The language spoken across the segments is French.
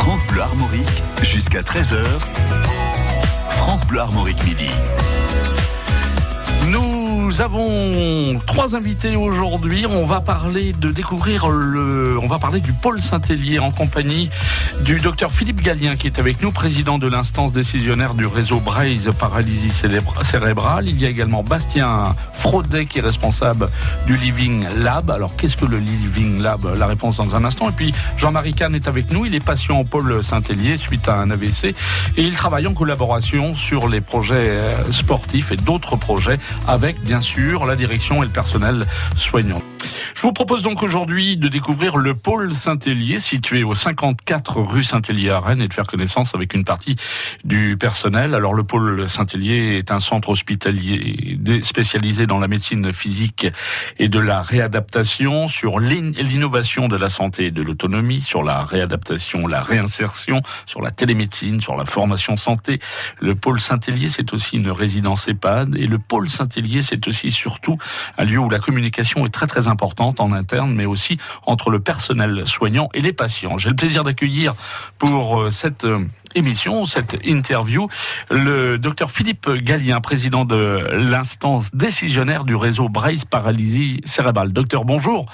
France Bleu Armorique, jusqu'à 13h. France Bleu Armorique midi. Nous avons 3 invités aujourd'hui. On va parler du pôle Saint-Hélier en compagnie du docteur Philippe Gallien qui est avec nous, président de l'instance décisionnaire du réseau Braise Paralysie Cérébrale. Il y a également Bastien Fraudet qui est responsable du Living Lab. Alors qu'est-ce que le Living Lab? La réponse dans un instant. Et puis Jean-Marie Kahn est avec nous. Il est patient au pôle Saint-Hélier suite à un AVC et il travaille en collaboration sur les projets sportifs et d'autres projets avec bien sûr la direction et le personnel soignant. Je vous propose donc aujourd'hui de découvrir le pôle Saint-Hélier situé au 54 rue Saint-Hélier à Rennes et de faire connaissance avec une partie du personnel. Alors le pôle Saint-Hélier est un centre hospitalier spécialisé dans la médecine physique et de la réadaptation, sur l'innovation de la santé et de l'autonomie, sur la réadaptation, la réinsertion, sur la télémédecine, sur la formation santé. Le pôle Saint-Hélier, c'est aussi une résidence EHPAD et le pôle Saint-Hélier, c'est aussi surtout un lieu où la communication est très très importante en interne, mais aussi entre le personnel soignant et les patients. J'ai le plaisir d'accueillir pour cette émission, cette interview, le docteur Philippe Gallien, président de l'instance décisionnaire du réseau Braise Paralysie Cérébrale. Docteur, bonjour.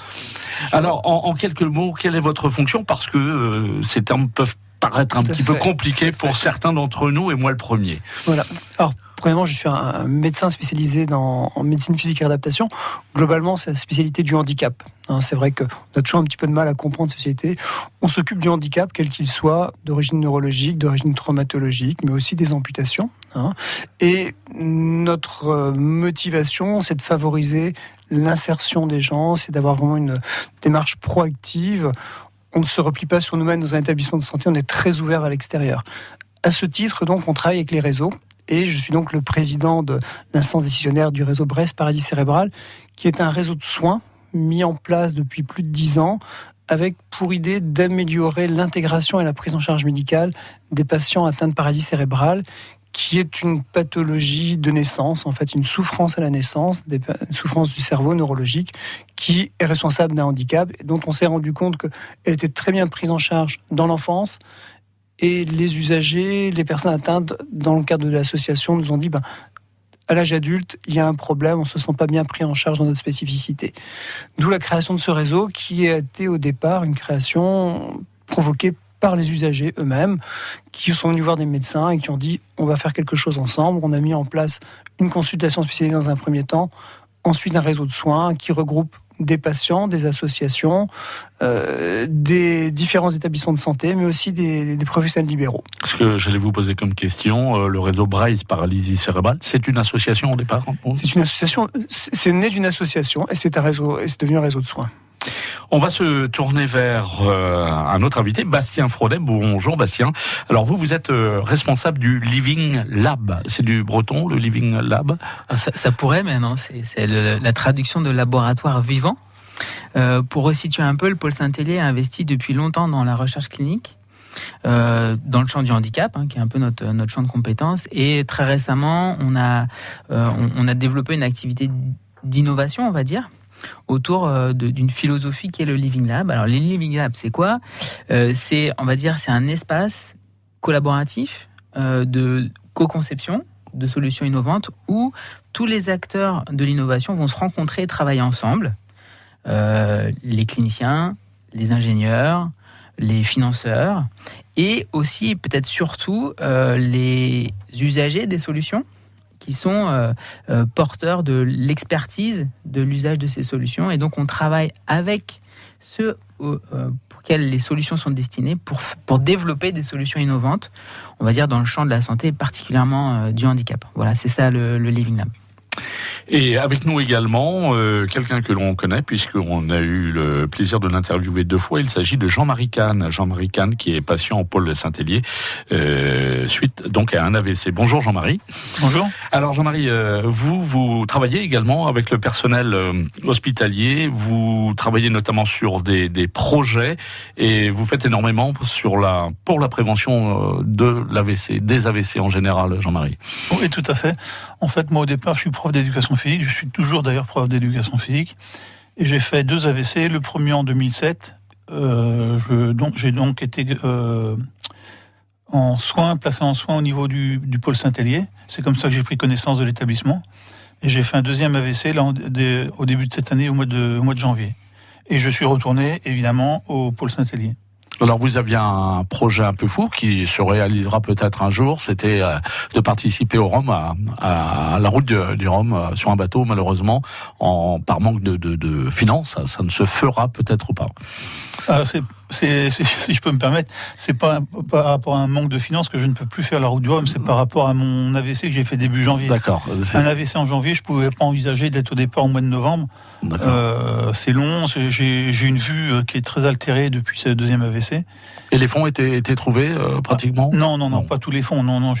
Alors, en quelques mots, quelle est votre fonction? Parce que ces termes peuvent paraître un petit peu compliqués pour certains d'entre nous, et moi le premier. Voilà. Alors, premièrement, je suis un médecin spécialisé en médecine physique et réadaptation. Globalement, c'est la spécialité du handicap. C'est vrai qu'on a toujours un petit peu de mal à comprendre cette spécialité. On s'occupe du handicap, quel qu'il soit, d'origine neurologique, d'origine traumatologique, mais aussi des amputations. Et notre motivation, c'est de favoriser l'insertion des gens, c'est d'avoir vraiment une démarche proactive. On ne se replie pas sur nous-mêmes dans un établissement de santé, on est très ouvert à l'extérieur. À ce titre, donc, on travaille avec les réseaux. Et je suis donc le président de l'instance décisionnaire du réseau Braise Paralysie Cérébrale, qui est un réseau de soins mis en place depuis plus de 10 ans, avec pour idée d'améliorer l'intégration et la prise en charge médicale des patients atteints de paralysie cérébrale, qui est une pathologie de naissance, en fait une souffrance à la naissance, une souffrance du cerveau neurologique, qui est responsable d'un handicap, et dont on s'est rendu compte qu'elle était très bien prise en charge dans l'enfance. Et les usagers, les personnes atteintes, dans le cadre de l'association, nous ont dit à l'âge adulte, il y a un problème, on ne se sent pas bien pris en charge dans notre spécificité. D'où la création de ce réseau qui a été au départ une création provoquée par les usagers eux-mêmes, qui sont venus voir des médecins et qui ont dit on va faire quelque chose ensemble. On a mis en place une consultation spécialisée dans un premier temps, ensuite un réseau de soins qui regroupe des patients, des associations, des différents établissements de santé, mais aussi des professionnels libéraux. Ce que j'allais vous poser comme question, le réseau Braise Paralysie Cérébrale, c'est une association au départ? C'est une association, c'est né d'une association et c'est un réseau, et c'est devenu un réseau de soins. On va se tourner vers un autre invité, Bastien Fraudet. Bonjour Bastien. Alors vous êtes responsable du Living Lab. C'est du breton, le Living Lab? Ça pourrait, mais non, c'est la traduction de laboratoire vivant. Pour resituer un peu, le pôle Saint-Hélier a investi depuis longtemps dans la recherche clinique, dans le champ du handicap, qui est un peu notre champ de compétences. Et très récemment, on a développé une activité d'innovation, on va dire, autour d'une philosophie qui est le Living Lab. Alors, les Living Lab, c'est quoi? C'est un espace collaboratif de co-conception de solutions innovantes où tous les acteurs de l'innovation vont se rencontrer et travailler ensemble. Les cliniciens, les ingénieurs, les financeurs et aussi, peut-être surtout, les usagers des solutions qui sont porteurs de l'expertise de l'usage de ces solutions. Et donc, on travaille avec ceux pour lesquels les solutions sont destinées pour développer des solutions innovantes, on va dire, dans le champ de la santé, particulièrement du handicap. Voilà, c'est ça le Living Lab. Et avec nous également, quelqu'un que l'on connaît, puisqu'on a eu le plaisir de l'interviewer 2 fois, il s'agit de Jean-Marie Kahn. Jean-Marie Kahn, qui est patient au pôle Saint-Hélier, suite donc à un AVC. Bonjour Jean-Marie. Bonjour. Alors Jean-Marie, vous travaillez également avec le personnel hospitalier, vous travaillez notamment sur des projets, et vous faites énormément pour la prévention de l'AVC, des AVC en général, Jean-Marie. Oui, tout à fait. En fait, moi au départ, je suis prof d'éducation physique, je suis toujours d'ailleurs prof d'éducation physique, et j'ai fait 2 AVC, le premier en 2007, j'ai donc été placé en soins au niveau du pôle Saint-Hélier. C'est comme ça que j'ai pris connaissance de l'établissement. Et j'ai fait un deuxième AVC là, au début de cette année, au mois de janvier. Et je suis retourné, évidemment, au pôle Saint-Hélier. Alors vous aviez un projet un peu fou qui se réalisera peut-être un jour, c'était de participer au Rhum, à la route du Rhum sur un bateau. Malheureusement, par manque de finances, ça ne se fera peut-être pas. Si je peux me permettre, c'est pas par rapport à un manque de finances que je ne peux plus faire la route du Rhum, c'est par rapport à mon AVC que j'ai fait début janvier. D'accord. Un AVC en janvier, je pouvais pas envisager d'être au départ au mois de novembre. C'est long, j'ai une vue qui est très altérée depuis ce deuxième AVC. Et les fonds étaient trouvés pratiquement ? Non, pas tous les fonds. Non,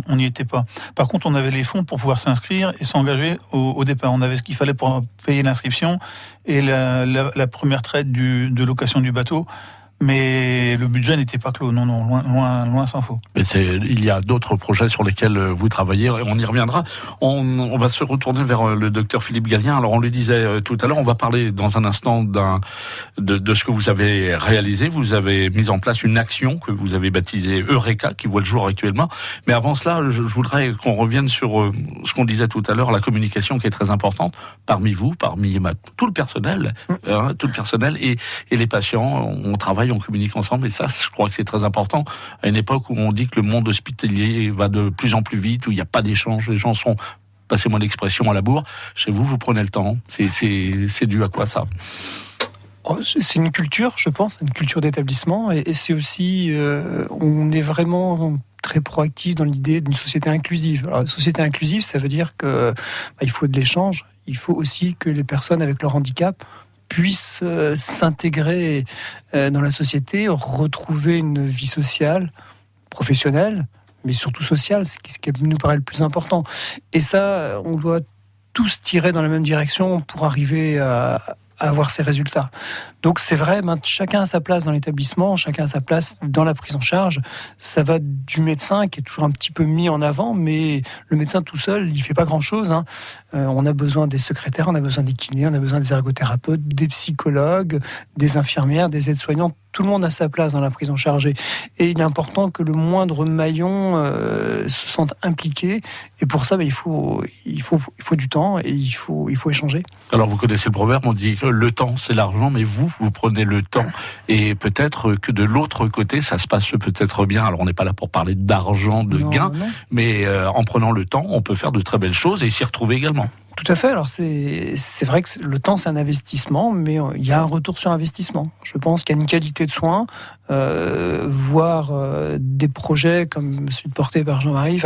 on n'y était pas. Par contre, on avait les fonds pour pouvoir s'inscrire et s'engager au départ. On avait ce qu'il fallait pour payer l'inscription et la première traite de location du bateau. Mais le budget n'était pas clos, non, loin s'en faut. Mais il y a d'autres projets sur lesquels vous travaillez, on y reviendra. On va se retourner vers le docteur Philippe Gallien. Alors on le disait tout à l'heure, on va parler dans un instant de ce que vous avez réalisé. Vous avez mis en place une action que vous avez baptisée Eureka, qui voit le jour actuellement. Mais avant cela, je voudrais qu'on revienne sur ce qu'on disait tout à l'heure, la communication qui est très importante parmi vous, parmi tout le personnel, et les patients. On travaille, on communique ensemble, et ça, je crois que c'est très important à une époque où on dit que le monde hospitalier va de plus en plus vite, où il n'y a pas d'échange, les gens sont, passez-moi l'expression, à la bourre. Chez vous, vous prenez le temps. C'est dû à quoi ça ? C'est une culture, je pense, une culture d'établissement, et c'est aussi, on est vraiment très proactif dans l'idée d'une société inclusive. Alors, société inclusive, ça veut dire que il faut de l'échange, il faut aussi que les personnes avec leur handicap puissent s'intégrer dans la société, retrouver une vie sociale, professionnelle, mais surtout sociale, c'est ce qui nous paraît le plus important. Et ça, on doit tous tirer dans la même direction pour arriver à avoir ces résultats. Donc c'est vrai, chacun a sa place dans l'établissement, chacun a sa place dans la prise en charge. Ça va du médecin qui est toujours un petit peu mis en avant, mais le médecin tout seul, il fait pas grand-chose. On a besoin des secrétaires, on a besoin des kinés, on a besoin des ergothérapeutes, des psychologues, des infirmières, des aides-soignants. Tout le monde a sa place dans la prise en charge. Et il est important que le moindre maillon se sente impliqué. Et pour ça, il faut du temps et il faut échanger. Alors vous connaissez le proverbe, on dit que le temps c'est l'argent, mais vous prenez le temps. Et peut-être que de l'autre côté, ça se passe peut-être bien. Alors on n'est pas là pour parler d'argent, de gain, mais en prenant le temps, on peut faire de très belles choses et s'y retrouver également. Tout à fait. Alors c'est vrai que le temps c'est un investissement, mais il y a un retour sur investissement. Je pense qu'il y a une qualité de soins, voire des projets comme celui porté par Jean-Marie,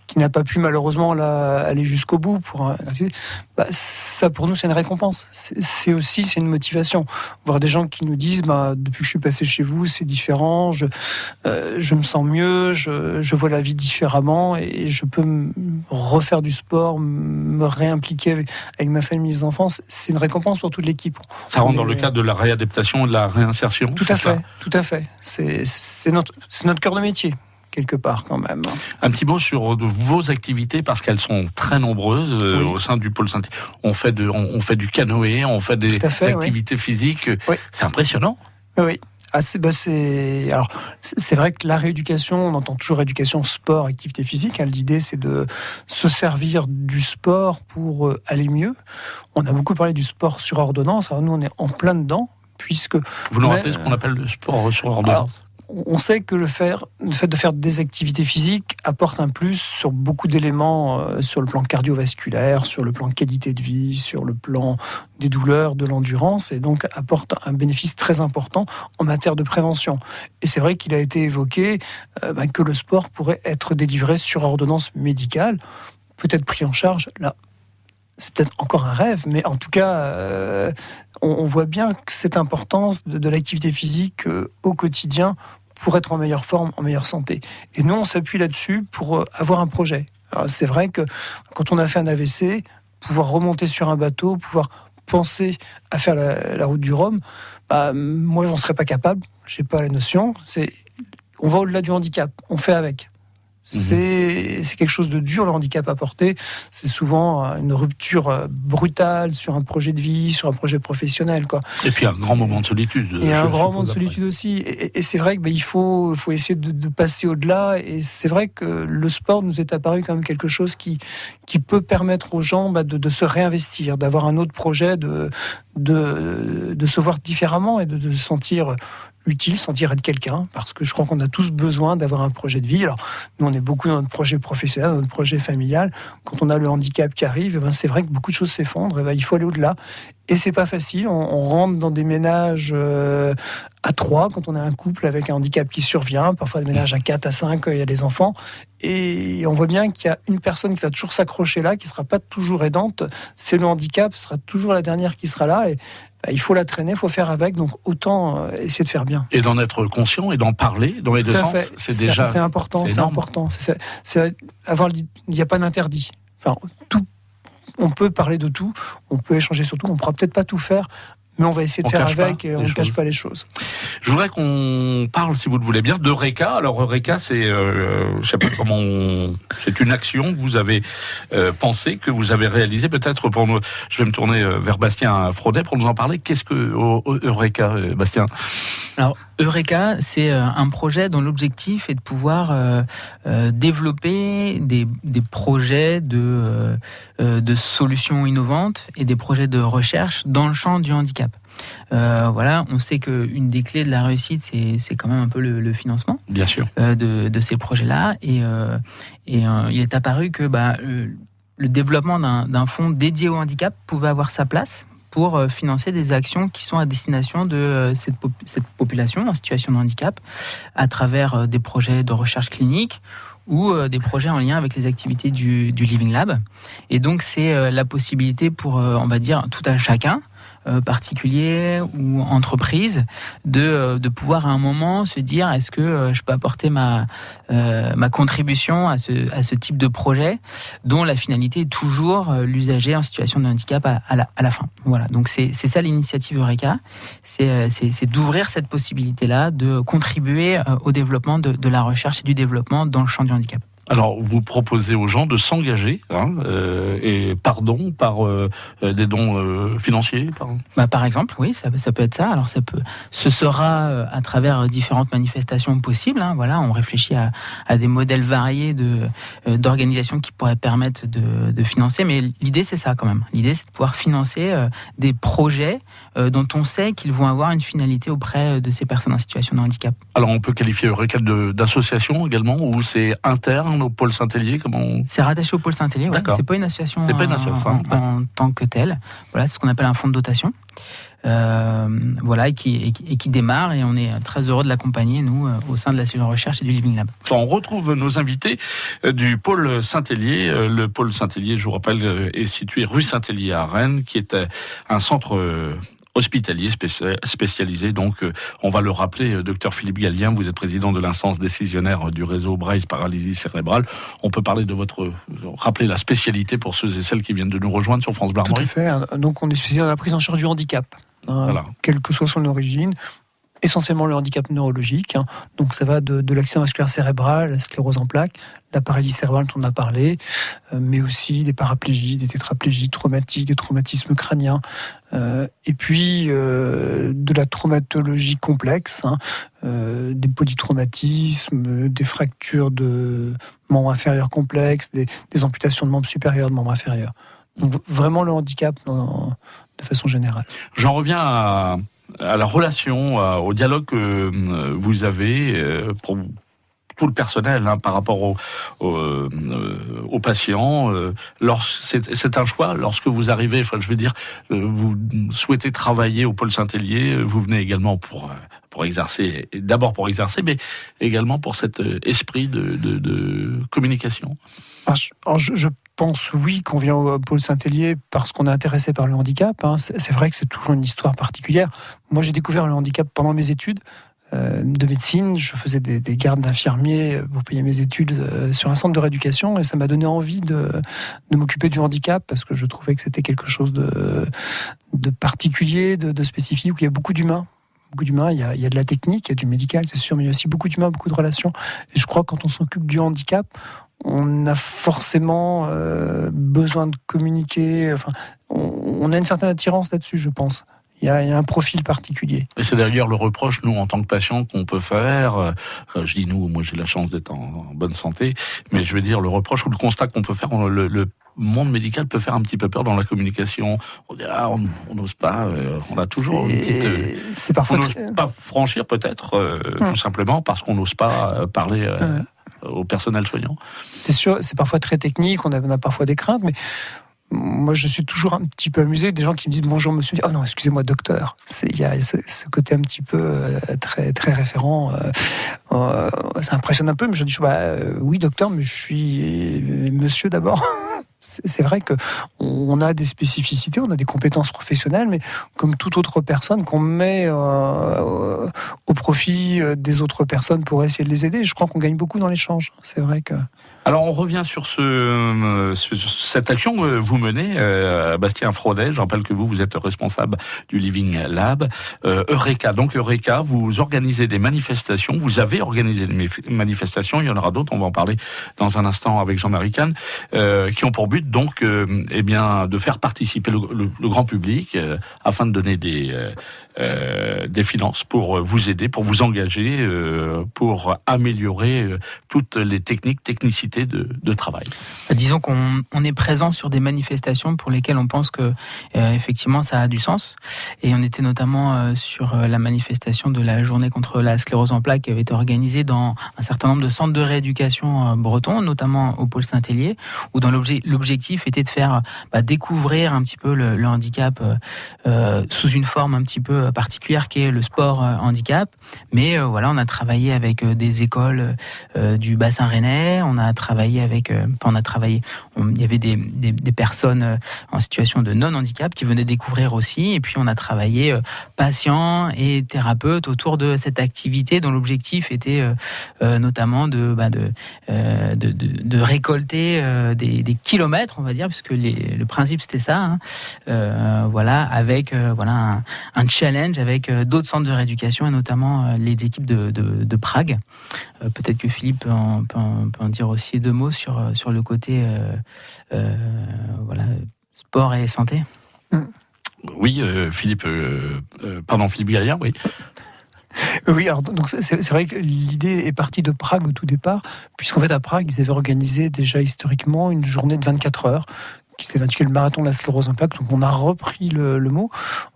qui n'a pas pu malheureusement aller jusqu'au bout. Ça pour nous c'est une récompense. C'est une motivation. Voir des gens qui nous disent depuis que je suis passé chez vous c'est différent, je me sens mieux, je vois la vie différemment et je peux refaire du sport, me réimpliquer avec ma famille et mes enfants. C'est une récompense pour toute l'équipe. Ça rentre dans le cadre de la réadaptation et de la réinsertion. Tout à fait. C'est notre cœur de métier, quelque part quand même. Un petit mot sur vos activités, parce qu'elles sont très nombreuses au sein du pôle Saint-Hélier. On fait du canoë, on fait des activités physiques. Oui. C'est impressionnant. Oui. Alors, c'est vrai que la rééducation, on entend toujours éducation, sport, activité physique. L'idée, c'est de se servir du sport pour aller mieux. On a beaucoup parlé du sport sur ordonnance. Alors nous, on est en plein dedans, puisque... Vous nous rappelez ce qu'on appelle le sport sur ordonnance ? On sait que le fait de faire des activités physiques apporte un plus sur beaucoup d'éléments, sur le plan cardiovasculaire, sur le plan qualité de vie, sur le plan des douleurs, de l'endurance, et donc apporte un bénéfice très important en matière de prévention. Et c'est vrai qu'il a été évoqué que le sport pourrait être délivré sur ordonnance médicale, peut-être pris en charge là. C'est peut-être encore un rêve, mais en tout cas, on voit bien que cette importance de l'activité physique au quotidien pour être en meilleure forme, en meilleure santé. Et nous, on s'appuie là-dessus pour avoir un projet. Alors, c'est vrai que quand on a fait un AVC, pouvoir remonter sur un bateau, pouvoir penser à faire la route du Rhum, moi, j'en serais pas capable. J'ai pas la notion. On va au-delà du handicap. On fait avec. C'est quelque chose de dur, le handicap à porter. C'est souvent une rupture brutale sur un projet de vie, sur un projet professionnel, quoi. Et puis un grand moment de solitude. Et un grand moment de solitude aussi. Et c'est vrai qu'il faut essayer de passer au-delà. Et c'est vrai que le sport nous est apparu comme quelque chose qui peut permettre aux gens de se réinvestir, d'avoir un autre projet, de se voir différemment et de se sentir utile, sentir être quelqu'un, parce que je crois qu'on a tous besoin d'avoir un projet de vie. Alors, nous, on est beaucoup dans notre projet professionnel, dans notre projet familial. Quand on a le handicap qui arrive, c'est vrai que beaucoup de choses s'effondrent. Il faut aller au-delà. Et c'est pas facile. On rentre dans des ménages à 3, quand on a un couple avec un handicap qui survient, parfois des ménages à 4, à 5, il y a des enfants. Et on voit bien qu'il y a une personne qui va toujours s'accrocher là, qui ne sera pas toujours aidante. C'est le handicap, ce sera toujours la dernière qui sera là. Et il faut la traîner, il faut faire avec. Donc autant essayer de faire bien. Et d'en être conscient et d'en parler dans les deux sens. C'est important. C'est important. Il n'y a pas d'interdit. Enfin, on peut parler de tout, on peut échanger sur tout. On ne pourra peut-être pas tout faire, mais on va essayer de faire avec et on ne cache pas les choses. Je voudrais qu'on parle, si vous le voulez bien, d'Eureka. Alors Eureka, c'est, je sais pas comment, c'est une action que vous avez pensée, que vous avez réalisée peut-être pour nous. Je vais me tourner vers Bastien Fraudet pour nous en parler. Qu'est-ce que Eureka, Bastien ? Alors Eureka, c'est un projet dont l'objectif est de pouvoir développer des projets de solutions innovantes et des projets de recherche dans le champ du handicap. Voilà, on sait qu'une des clés de la réussite, c'est quand même un peu le financement. Bien sûr. De ces projets-là. Et il est apparu que le développement d'un fonds dédié au handicap pouvait avoir sa place pour financer des actions qui sont à destination de cette population en situation de handicap à travers des projets de recherche clinique ou des projets en lien avec les activités du Living Lab. Et donc, c'est la possibilité pour, on va dire, tout un chacun, particulier ou entreprise, de pouvoir à un moment se dire est-ce que je peux apporter ma contribution à ce type de projet dont la finalité est toujours l'usager en situation de handicap à la fin. Voilà, donc c'est ça l'initiative Eureka, c'est d'ouvrir cette possibilité-là, de contribuer au développement de la recherche et du développement dans le champ du handicap. Alors, vous proposez aux gens de s'engager, par des dons financiers, par exemple, oui, ça peut être ça. Alors, ce sera à travers différentes manifestations possibles. Voilà, on réfléchit à des modèles variés d'organisations qui pourraient permettre de financer. Mais l'idée, c'est ça quand même. L'idée, c'est de pouvoir financer des projets dont on sait qu'ils vont avoir une finalité auprès de ces personnes en situation de handicap. Alors, on peut qualifier Eureka d'association également, ou c'est interne au pôle Saint-Hélier, C'est rattaché au pôle Saint-Hélier, ouais. C'est pas une association, en tant que telle. Voilà, c'est ce qu'on appelle un fonds de dotation. Voilà, et qui démarre, et on est très heureux de l'accompagner, nous, au sein de la cellule recherche et du Living Lab. On retrouve nos invités du pôle Saint-Hélier. Le pôle Saint-Hélier, je vous rappelle, est situé rue Saint-Hélier à Rennes, qui est un centre hospitalier spécialisé. Donc, on va le rappeler, docteur Philippe Gallien, vous êtes président de l'instance décisionnaire du réseau Braille Paralysie Cérébrale. On peut parler de rappeler la spécialité pour ceux et celles qui viennent de nous rejoindre sur France Bleu Armorique. Tout à fait. Donc, on est spécialisé dans la prise en charge du handicap. Voilà. Quelle que soit son origine. Essentiellement le handicap neurologique, donc ça va de l'accident vasculaire cérébral, la sclérose en plaques, la paralysie cérébrale dont on a parlé, mais aussi des paraplégies, des tétraplégies traumatiques, des traumatismes crâniens, et puis de la traumatologie complexe, des polytraumatismes, des fractures de membres inférieurs complexes, des amputations de membres supérieurs, de membres inférieurs. Donc vraiment le handicap de façon générale. J'en reviens à la relation, au dialogue que vous avez pour tout le personnel par rapport aux patients. C'est un choix. Lorsque vous arrivez, vous souhaitez travailler au pôle Saint-Hélier, vous venez également pour exercer, d'abord pour exercer, mais également pour cet esprit de communication. Alors, je pense, oui, qu'on vient au pôle Saint-Hélier parce qu'on est intéressé par le handicap. C'est vrai que c'est toujours une histoire particulière. Moi, j'ai découvert le handicap pendant mes études de médecine. Je faisais des gardes d'infirmiers pour payer mes études sur un centre de rééducation, et ça m'a donné envie de m'occuper du handicap parce que je trouvais que c'était quelque chose de particulier, de spécifique, où il y a beaucoup d'humains. Beaucoup d'humains, il y a de la technique, il y a du médical, c'est sûr, mais il y a aussi beaucoup d'humains, beaucoup de relations. Et je crois que quand on s'occupe du handicap, on a forcément besoin de communiquer. Enfin, on a une certaine attirance là-dessus, je pense. Il y a un profil particulier. Et c'est d'ailleurs le reproche, nous, en tant que patients, qu'on peut faire. Je dis nous, moi j'ai la chance d'être en bonne santé, mais je veux dire le reproche ou le constat qu'on peut faire, le monde médical peut faire un petit peu peur dans la communication. On dit, on n'ose pas, on a toujours une petite... c'est parfois on n'ose pas franchir peut-être, tout simplement, parce qu'on n'ose pas parler au personnel soignant. C'est sûr, c'est parfois très technique, on a parfois des craintes, mais... Moi, je suis toujours un petit peu amusé des gens qui me disent bonjour monsieur. Oh non, excusez-moi docteur. Il y a ce côté un petit peu très très référent. Ça impressionne un peu, mais je dis oui docteur, mais je suis monsieur d'abord. C'est vrai que on a des spécificités, on a des compétences professionnelles, mais comme toute autre personne qu'on met au profit des autres personnes pour essayer de les aider, je crois qu'on gagne beaucoup dans l'échange. C'est vrai que... Alors on revient sur cette action que vous menez, Bastien Fraudet. Je rappelle que vous êtes responsable du Living Lab. Eureka, donc Eureka, vous organisez des manifestations, vous avez organisé des manifestations, il y en aura d'autres, on va en parler dans un instant avec Jean-Marie Kahn, qui ont pour but donc de faire participer le grand public afin de donner des finances pour vous aider, pour vous engager, pour améliorer toutes les technicités de travail. Disons qu'on est présent sur des manifestations pour lesquelles on pense que effectivement ça a du sens. Et on était notamment sur la manifestation de la journée contre la sclérose en plaques qui avait été organisée dans un certain nombre de centres de rééducation bretons, notamment au pôle Saint-Hélier, où dans l'objectif était de faire découvrir un petit peu le handicap sous une forme un petit peu particulière qui est le sport handicap. Mais voilà, on a travaillé avec des écoles du bassin rennais, il y avait des personnes en situation de non-handicap qui venaient découvrir aussi, et puis on a travaillé patients et thérapeutes autour de cette activité dont l'objectif était notamment de récolter des kilomètres, on va dire, puisque le principe c'était ça, avec un challenge avec d'autres centres de rééducation et notamment les équipes de Prague. Peut-être que Philippe peut en dire aussi deux mots sur le côté sport et santé. Oui, Philippe Galliard, oui. Oui, alors donc c'est vrai que l'idée est partie de Prague au tout départ, puisqu'en fait à Prague ils avaient organisé déjà historiquement une journée de 24 heures qui s'est intitulée le marathon de la sclérose en plaques. Donc on a repris le mot,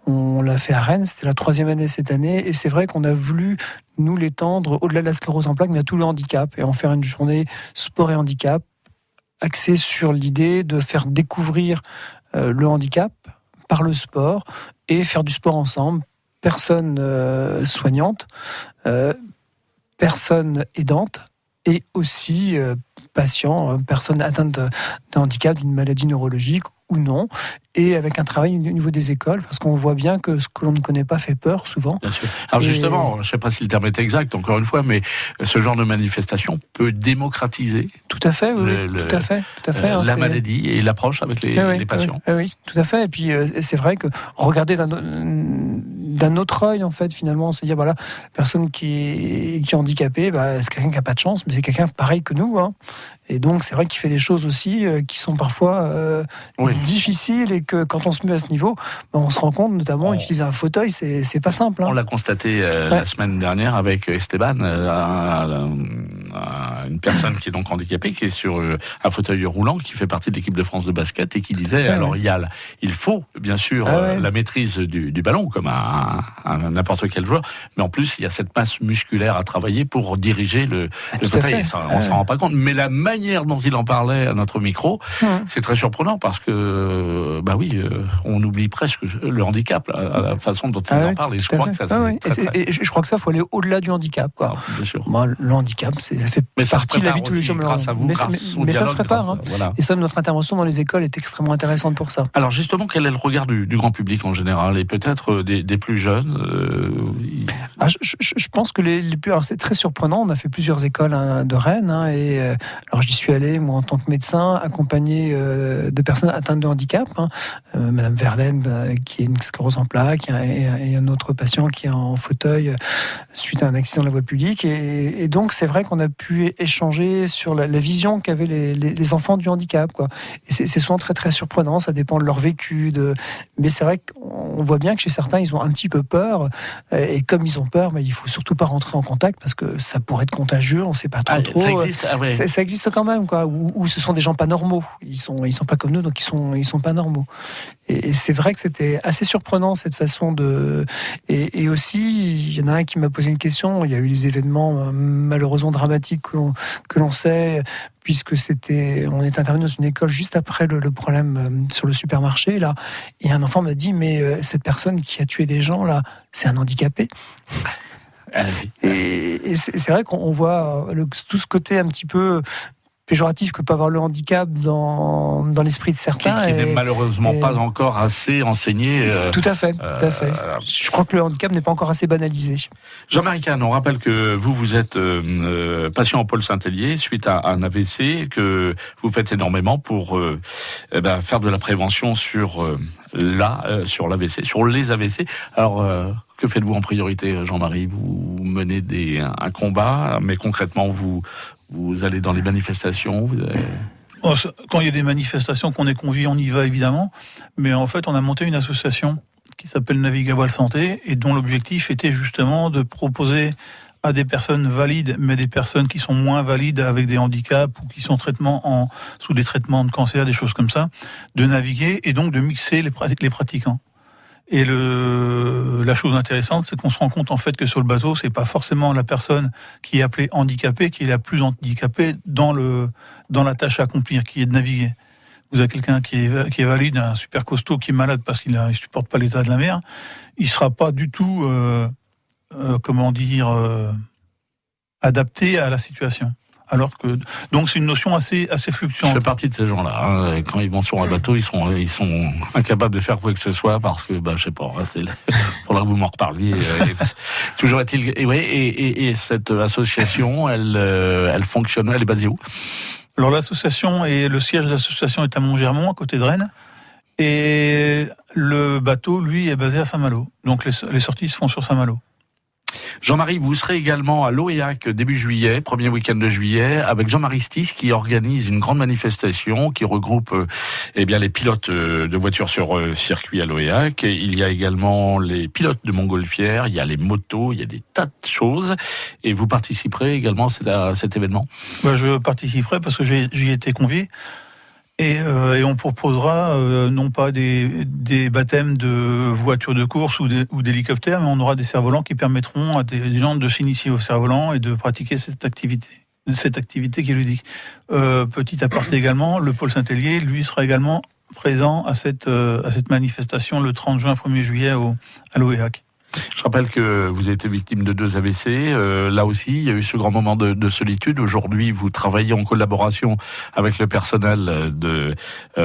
on l'a fait à Rennes, c'était la 3e année cette année, et c'est vrai qu'on a voulu nous l'étendre au-delà de la sclérose en plaques, mais à tout le handicap, et en faire une journée sport et handicap, axée sur l'idée de faire découvrir le handicap par le sport, et faire du sport ensemble, personnes soignantes, personnes aidantes, et aussi patients, personnes atteintes de handicap, d'une maladie neurologique ou non, et avec un travail au niveau des écoles, parce qu'on voit bien que ce que l'on ne connaît pas fait peur souvent. Bien sûr. Alors justement, je ne sais pas si le terme est exact, encore une fois, mais ce genre de manifestation peut démocratiser tout à fait, tout à fait, la maladie et l'approche avec les patients. Oui, tout à fait. Et puis c'est vrai que regarder d'un autre œil, en fait, finalement, se dire, voilà, la personne qui est handicapée, c'est quelqu'un qui n'a pas de chance, mais c'est quelqu'un pareil que nous. Hein. Et donc, c'est vrai qu'il fait des choses aussi qui sont parfois difficiles, et que quand on se met à ce niveau, on se rend compte, notamment, utiliser un fauteuil, c'est pas simple. Hein. On l'a constaté la semaine dernière avec Esteban, une personne qui est donc handicapée, qui est sur un fauteuil roulant, qui fait partie de l'équipe de France de basket, et qui disait, il faut bien sûr la maîtrise du ballon, comme à n'importe quel joueur, mais en plus, il y a cette masse musculaire à travailler pour diriger le fauteuil. On ne s'en rend pas compte. Mais la manière dont il en parlait à notre micro, c'est très surprenant, parce que, on oublie presque le handicap, la façon dont il en parle, et je crois que ça... Et je crois que ça, il faut aller au-delà du handicap, quoi. Bien sûr. Le handicap, c'est fait mais ça partie de la vie de tous les jours. grâce à vous, mais grâce ça se prépare. grâce, voilà. Et ça, notre intervention dans les écoles est extrêmement intéressante pour ça. Alors justement, quel est le regard du grand public en général et peut-être des plus jeunes Je pense que les plus... Alors c'est très surprenant, on a fait plusieurs écoles de Rennes, et alors j'y suis allé, moi, en tant que médecin, accompagné de personnes atteintes de handicap, Madame Verlaine, qui est une sclérose en plaques, et un autre patient qui est en fauteuil suite à un accident de la voie publique. Et donc c'est vrai qu'on a pu échanger sur la vision qu'avaient les enfants du handicap, quoi. Et c'est souvent très très surprenant, ça dépend de leur vécu, mais c'est vrai qu'on voit bien que chez certains ils ont un petit peu peur, et comme ils ont peur, il faut surtout pas rentrer en contact parce que ça pourrait être contagieux, on sait pas trop. Ça existe, ouais. Ça existe quand même, quoi. Ou ce sont des gens pas normaux, ils sont pas comme nous, donc ils sont pas normaux. Et c'est vrai que c'était assez surprenant cette façon de. Et aussi, il y en a un qui m'a posé une question. Il y a eu les événements malheureusement dramatiques que l'on sait, puisque on est intervenu dans une école juste après le problème sur le supermarché là. Et un enfant m'a dit mais cette personne qui a tué des gens là, c'est un handicapé. Et c'est vrai qu'on voit tout ce côté un petit peu péjoratif que peut avoir le handicap dans l'esprit de certains. Qui n'est malheureusement pas encore assez enseigné. Tout à fait. Je crois que le handicap n'est pas encore assez banalisé. Jean-Marie Kahn, on rappelle que vous êtes patient au Pôle Saint-Hélier suite à un AVC, que vous faites énormément pour faire de la prévention sur l'AVC, sur les AVC. Alors, que faites-vous en priorité, Jean-Marie ? Vous menez un combat, mais concrètement, vous allez dans les manifestations Quand il y a des manifestations qu'on est conviés, on y va évidemment. Mais en fait, on a monté une association qui s'appelle Navigable Santé et dont l'objectif était justement de proposer à des personnes valides, mais des personnes qui sont moins valides avec des handicaps ou qui sont sous des traitements de cancer, des choses comme ça, de naviguer et donc de mixer les pratiquants. Et la chose intéressante, c'est qu'on se rend compte en fait que sur le bateau, c'est pas forcément la personne qui est appelée handicapée qui est la plus handicapée dans la tâche à accomplir, qui est de naviguer. Vous avez quelqu'un qui est valide, un super costaud, qui est malade parce qu'il supporte pas l'état de la mer, il sera pas du tout, adapté à la situation. Alors que donc c'est une notion assez fluctuante. Je fais partie de ces gens-là. Quand ils vont sur un bateau, ils sont incapables de faire quoi que ce soit parce que je sais pas. Faudra que vous m'en reparliez. Toujours est-il. Et cette association, elle fonctionne. Elle est basée où ? Alors le siège de l'association est à Montgermont, à côté de Rennes, et le bateau, lui, est basé à Saint-Malo. Donc les sorties se font sur Saint-Malo. Jean-Marie, vous serez également à l'OEAC début juillet, premier week-end de juillet, avec Jean-Marie Stis qui organise une grande manifestation qui regroupe les pilotes de voitures sur circuit à l'OEAC. Il y a également les pilotes de montgolfières, il y a les motos, il y a des tas de choses. Et vous participerez également à cet événement ? Je participerai parce que j'y ai été convié. Et on proposera non pas des baptêmes de voitures de course ou d'hélicoptères, mais on aura des cerfs-volants qui permettront à des gens de s'initier au cerf-volant et de pratiquer cette activité qui est ludique. Petit aparté également, le Pôle Saint-Hélier, lui, sera également présent à cette manifestation le 30 juin, 1er juillet à l'OEAC. Je rappelle que vous avez été victime de 2 AVC. Là aussi, il y a eu ce grand moment de solitude. Aujourd'hui, vous travaillez en collaboration avec le personnel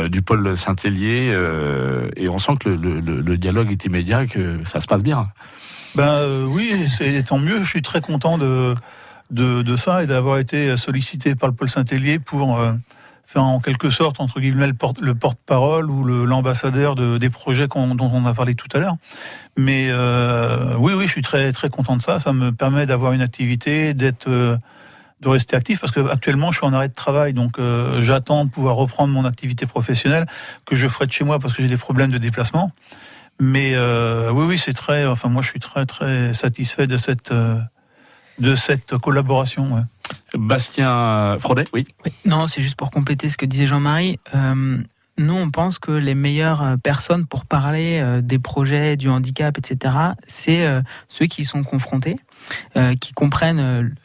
du Pôle Saint-Hélier. Et on sent que le dialogue est immédiat, que ça se passe bien. Oui, c'est tant mieux. Je suis très content de ça et d'avoir été sollicité par le Pôle Saint-Hélier pour faire en quelque sorte, entre guillemets, le porte-parole ou l'ambassadeur des projets dont on a parlé tout à l'heure. Mais oui, je suis très, très content de ça. Ça me permet d'avoir une activité, de rester actif, parce que actuellement je suis en arrêt de travail, donc j'attends de pouvoir reprendre mon activité professionnelle que je ferai de chez moi parce que j'ai des problèmes de déplacement. Mais oui, c'est moi je suis très, très satisfait de cette collaboration. Ouais. Bastien Frodet, oui. Non, c'est juste pour compléter ce que disait Jean-Marie. Nous, on pense que les meilleures personnes pour parler des projets, du handicap, etc., c'est ceux qui y sont confrontés, qui comprennent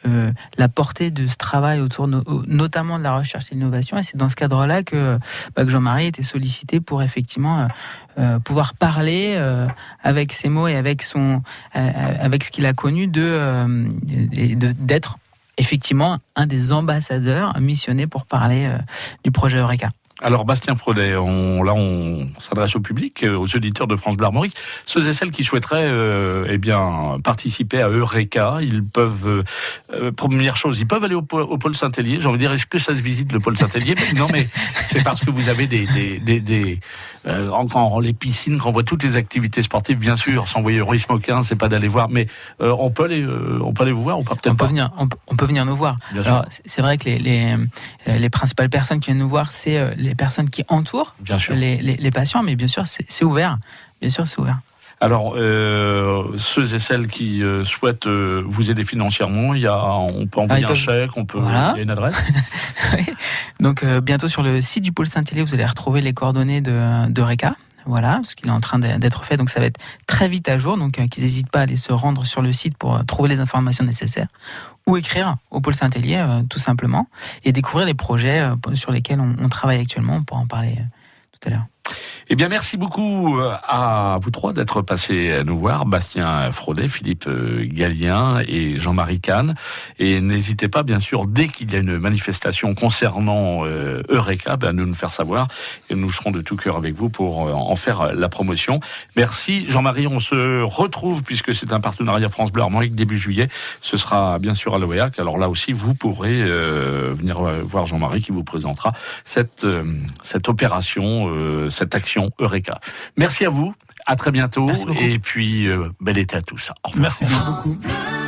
la portée de ce travail autour notamment de la recherche et de l'innovation. Et c'est dans ce cadre-là que Jean-Marie était sollicité pour effectivement pouvoir parler avec ses mots et avec ce qu'il a connu d'être effectivement un des ambassadeurs missionnés pour parler du projet Eureka. Alors Bastien Frodet, on s'adresse au public, aux auditeurs de France Bleu Armorique. Ceux et celles qui souhaiteraient participer à Eureka, ils peuvent, première chose, ils peuvent aller au pôle Saint-Hélier. J'ai envie de dire, est-ce que ça se visite le pôle Saint-Hélier? Non, mais c'est parce que vous avez encore les piscines, qu'on voit toutes les activités sportives, bien sûr. S'envoyer au risque aucun, c'est pas d'aller voir, mais on peut aller vous voir, on peut venir nous voir. Alors c'est vrai que les principales personnes qui viennent nous voir, c'est les personnes qui entourent les patients, mais bien sûr c'est ouvert. Bien sûr c'est ouvert. Alors, ceux et celles qui souhaitent vous aider financièrement, on peut envoyer un chèque, il y a une adresse. Oui. Donc, bientôt sur le site du pôle Saint-Hélier, vous allez retrouver les coordonnées d'Eureka. Voilà, parce qu'il est en train d'être fait, donc ça va être très vite à jour. Donc, qu'ils n'hésitent pas à aller se rendre sur le site pour trouver les informations nécessaires ou écrire au pôle Saint-Hélier, tout simplement, et découvrir les projets sur lesquels on travaille actuellement. On pourra en parler tout à l'heure. Eh bien, merci beaucoup à vous trois d'être passés nous voir, Bastien Frodet, Philippe Gallien et Jean-Marie Kahn. Et n'hésitez pas, bien sûr, dès qu'il y a une manifestation concernant Eureka, de nous faire savoir. Et nous serons de tout cœur avec vous pour en faire la promotion. Merci, Jean-Marie. On se retrouve, puisque c'est un partenariat France Bleu Armorique début juillet. Ce sera bien sûr à l'OEAC. Alors là aussi, vous pourrez venir voir Jean-Marie qui vous présentera cette opération, cette action Eureka. Merci à vous, à très bientôt, et puis bel été à tous. Au revoir. Merci beaucoup.